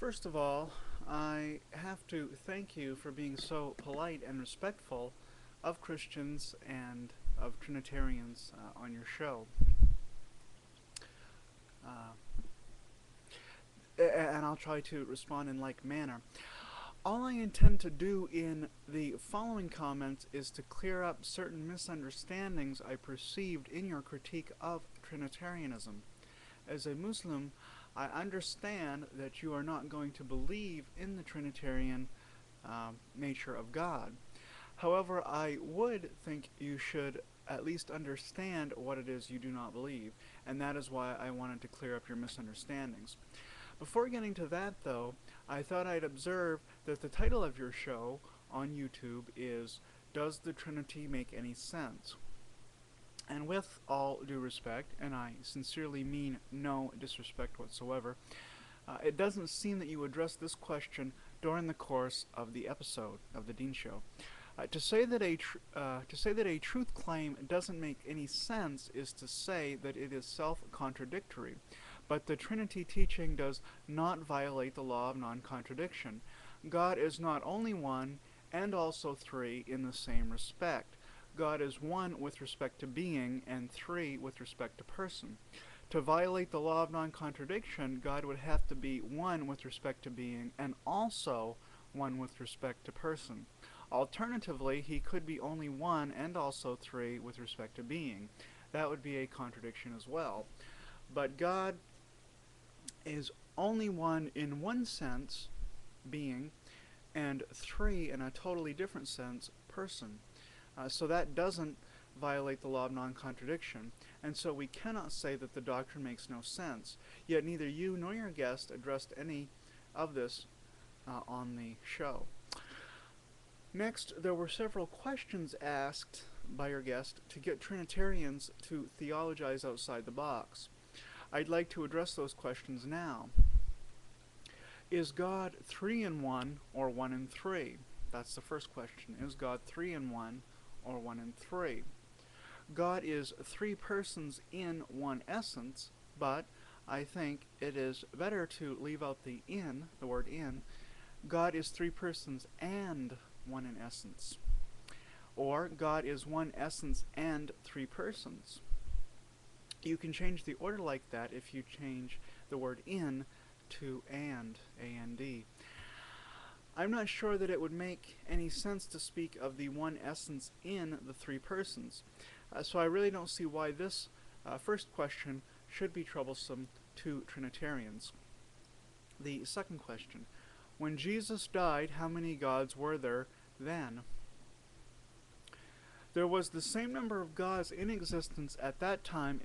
First of all, I have to thank you for being so polite and respectful of Christians and of Trinitarians on your show. Uh, and I'll try to respond in like manner. All I intend to do in the following comments is to clear up certain misunderstandings I perceived in your critique of Trinitarianism. As a Muslim, I understand that you are not going to believe in the Trinitarian nature of God. However, I would think you should at least understand what it is you do not believe, and that is why I wanted to clear up your misunderstandings. Before getting to that, though, I thought I'd observe that the title of your show on YouTube is Does the Trinity Make Any Sense? And with all due respect, and I sincerely mean no disrespect whatsoever, it doesn't seem that you addressed this question during the course of the episode of the Deen Show. To say that a truth claim doesn't make any sense is to say that it is self-contradictory. But the Trinity teaching does not violate the law of non-contradiction. God is not only one and also three in the same respect. God is one with respect to being and three with respect to person. To violate the law of non-contradiction, God would have to be one with respect to being and also one with respect to person. Alternatively, he could be only one and also three with respect to being. That would be a contradiction as well. But God is only one in one sense, being, and three in a totally different sense, person. So that doesn't violate the law of non-contradiction, and so we cannot say that the doctrine makes no sense. Yet neither you nor your guest addressed any of this on the show. Next, there were several questions asked by your guest to get Trinitarians to theologize outside the box. I'd like to address those questions now. Is God three in one or one in three? That's the first question. Is God three in one or one in three? God is three persons in one essence, but I think it is better to leave out the in, the word in. God is three persons and one in essence. Or God is one essence and three persons. You can change the order like that if you change the word in to and, A-N-D. I'm not sure that it would make any sense to speak of the one essence in the three persons. So I really don't see why this first question should be troublesome to Trinitarians. The second question, when Jesus died, how many gods were there then? There was the same number of gods in existence at that time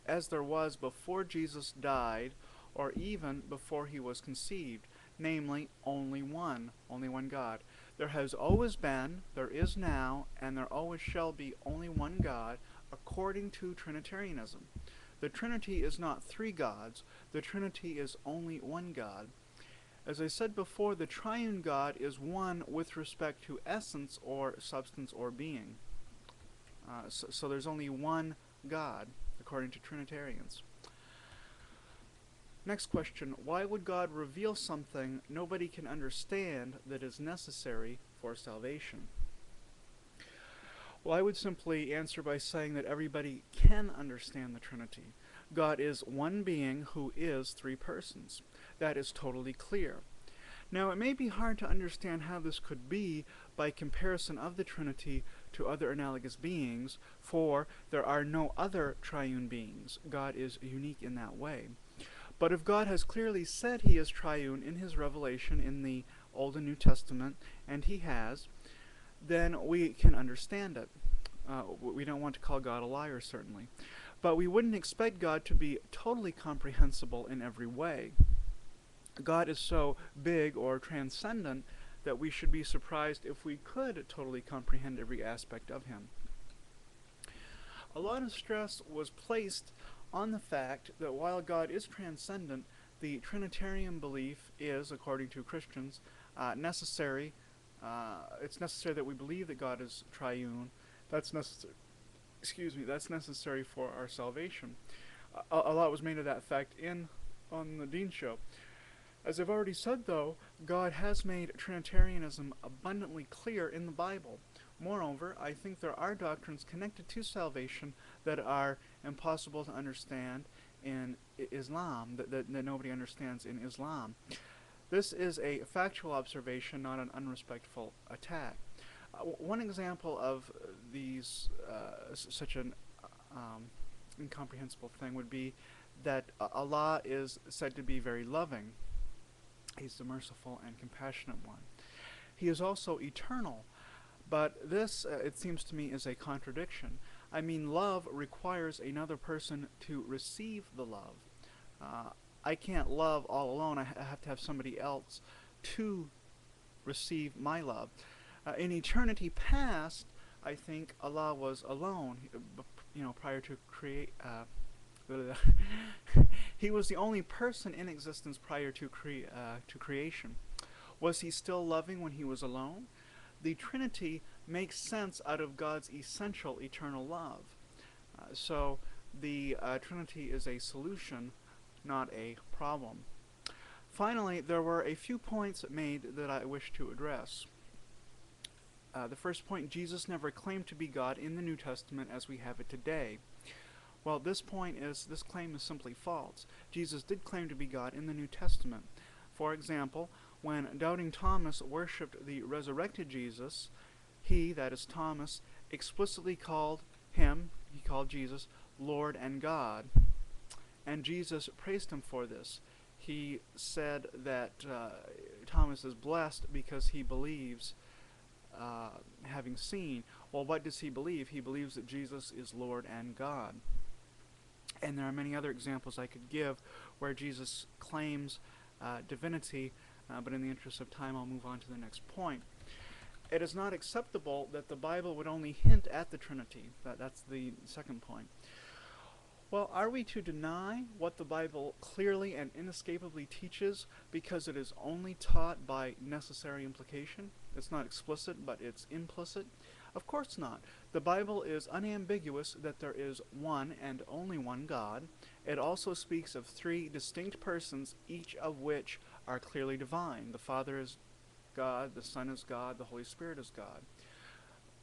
as there was before Jesus died, or even before he was conceived, namely, only one God. There has always been, there is now, and there always shall be only one God, according to Trinitarianism. The Trinity is not three gods, the Trinity is only one God. As I said before, the triune God is one with respect to essence or substance or being. So there's only one God, according to Trinitarians. Next question, why would God reveal something nobody can understand that is necessary for salvation? Well, I would simply answer by saying that everybody can understand the Trinity. God is one being who is three persons. That is totally clear. Now, it may be hard to understand how this could be by comparison of the Trinity to other analogous beings, for there are no other triune beings. God is unique in that way. But if God has clearly said he is triune in his revelation in the Old and New Testament, and he has, then we can understand it. We don't want to call God a liar, certainly. But we wouldn't expect God to be totally comprehensible in every way. God is so big or transcendent that we should be surprised if we could totally comprehend every aspect of him. A lot of stress was placed on the fact that while God is transcendent, the Trinitarian belief is, according to Christians, necessary. It's necessary that we believe that God is triune. That's necessary. That's necessary for our salvation. A lot was made of that fact on the Deen Show. As I've already said, though, God has made Trinitarianism abundantly clear in the Bible. Moreover, I think there are doctrines connected to salvation that are impossible to understand in Islam, that nobody understands in Islam. This is a factual observation, not an unrespectful attack. One example of these, such an incomprehensible thing, would be that Allah is said to be very loving. He's the merciful and compassionate one. He is also eternal, but this, it seems to me, is a contradiction. I mean, love requires another person to receive the love. I can't love all alone. I have to have somebody else to receive my love. In eternity past, I think Allah was alone. Prior to create. He was the only person in existence prior to creation. Was he still loving when he was alone? The Trinity makes sense out of God's essential eternal love. So the Trinity is a solution, not a problem. Finally, there were a few points made that I wish to address. The first point, Jesus never claimed to be God in the New Testament as we have it today. Well, this claim is simply false. Jesus did claim to be God in the New Testament. For example, when doubting Thomas worshipped the resurrected Jesus, he, that is Thomas, explicitly called Jesus, Lord and God. And Jesus praised him for this. He said that Thomas is blessed because he believes, having seen. Well, what does he believe? He believes that Jesus is Lord and God. And there are many other examples I could give where Jesus claims divinity, but in the interest of time, I'll move on to the next point. It is not acceptable that the Bible would only hint at the Trinity. That's the second point. Well, are we to deny what the Bible clearly and inescapably teaches because it is only taught by necessary implication? It's not explicit, but it's implicit. Of course not. The Bible is unambiguous that there is one and only one God. It also speaks of three distinct persons, each of which are clearly divine. The Father is God, the Son is God, the Holy Spirit is God.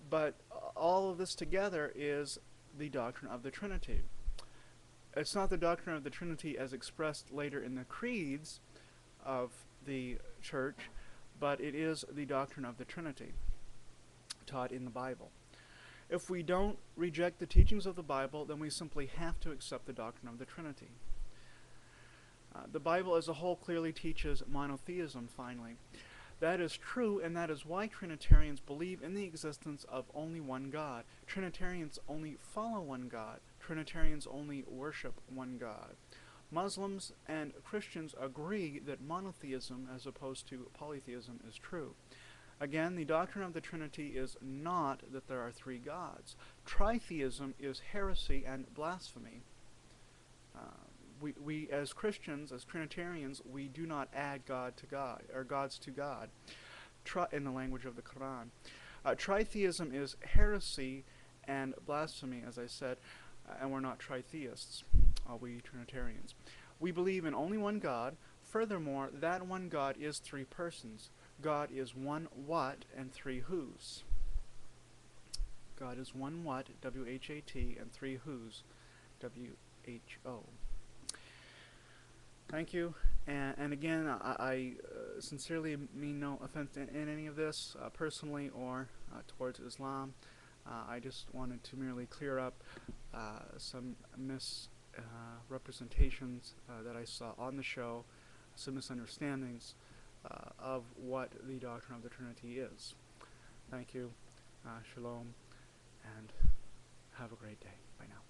But all of this together is the doctrine of the Trinity. It's not the doctrine of the Trinity as expressed later in the creeds of the church, but it is the doctrine of the Trinity taught in the Bible. If we don't reject the teachings of the Bible, then we simply have to accept the doctrine of the Trinity. The Bible as a whole clearly teaches monotheism, finally. That is true, and that is why Trinitarians believe in the existence of only one God. Trinitarians only follow one God. Trinitarians only worship one God. Muslims and Christians agree that monotheism, as opposed to polytheism, is true. Again, the doctrine of the Trinity is not that there are three gods. Tritheism is heresy and blasphemy. We as Christians, as Trinitarians, we do not add God to God, or gods to God, in the language of the Qur'an. Tritheism is heresy and blasphemy, as I said, and we're not tritheists, we Trinitarians. We believe in only one God. Furthermore, that one God is three persons. God is one what and three whos. God is one what, W-H-A-T, and three whos, W-H-O. Thank you, and again, I sincerely mean no offense in any of this, personally or towards Islam. I just wanted to merely clear up some misrepresentations that I saw on the show, some misunderstandings of what the doctrine of the Trinity is. Thank you, shalom, and have a great day. Bye now.